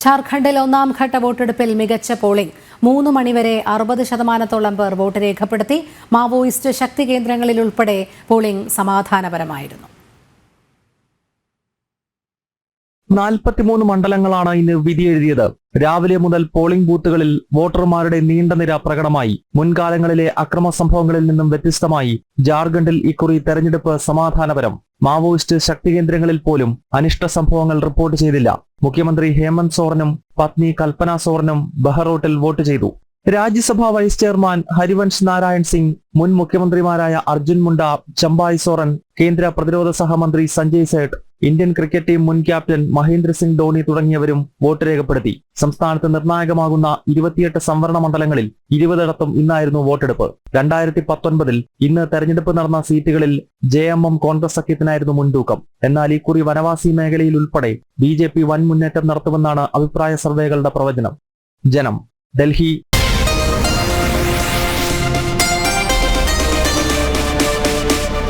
ജാർഖണ്ഡിൽ ഒന്നാം ഘട്ട വോട്ടെടുപ്പിൽ മികച്ച പോളിംഗ് 3 മണിവരെ 60% പേർ വോട്ട് രേഖപ്പെടുത്തി. മാവോയിസ്റ്റ് ശക്തി കേന്ദ്രങ്ങളിൽ ഉൾപ്പെടെ പോളിംഗ് സമാധാനപരമായിരുന്നു. 43 മണ്ഡലങ്ങളാണ് ഇന്ന് വിധിയെഴുതിയത്. രാവിലെ മുതൽ പോളിംഗ് ബൂത്തുകളിൽ വോട്ടർമാരുടെ നീണ്ട നിര പ്രകടമായി. മുൻകാലങ്ങളിലെ അക്രമ സംഭവങ്ങളിൽ നിന്നും വ്യത്യസ്തമായി ജാർഖണ്ഡിൽ ഇക്കുറി തെരഞ്ഞെടുപ്പ് സമാധാനപരം. മാവോയിസ്റ്റ് ശക്തി കേന്ദ്രങ്ങളിൽ പോലും അനിഷ്ട സംഭവങ്ങൾ റിപ്പോർട്ട് ചെയ്തില്ല. മുഖ്യമന്ത്രി ഹേമന്ത് സോറനും പത്നി കൽപ്പന സോറനും ബഹറോട്ടിൽ വോട്ട് ചെയ്തു. രാജ്യസഭാ വൈസ് ചെയർമാൻ ഹരിവൻഷ് നാരായൺ സിംഗ്, മുൻ മുഖ്യമന്ത്രിമാരായ അർജുൻ മുണ്ട, ചമ്പായ് സോറൻ, കേന്ദ്ര പ്രതിരോധ സഹമന്ത്രി Sanjay Sait, Indian cricket team മുൻ ക്യാപ്റ്റൻ മഹേന്ദ്ര സിംഗ് ധോണി തുടങ്ങിയവരും വോട്ട് രേഖപ്പെടുത്തി. സംസ്ഥാനത്ത് നിർണായകമാകുന്ന 28 സംവരണ മണ്ഡലങ്ങളിൽ 20ഇടത്തും ഇന്നായിരുന്നു വോട്ടെടുപ്പ്. 2019 ഇന്ന് തെരഞ്ഞെടുപ്പ് നടന്ന സീറ്റുകളിൽ JMM കോൺഗ്രസ് സഖ്യത്തിനായിരുന്നു മുൻതൂക്കം. എന്നാൽ ഇക്കുറി വനവാസി മേഖലയിൽ ഉൾപ്പെടെ BJP വൻ മുന്നേറ്റം നടത്തുമെന്നാണ് അഭിപ്രായ സർവേകളുടെ പ്രവചനം. ജനം, ഡൽഹി.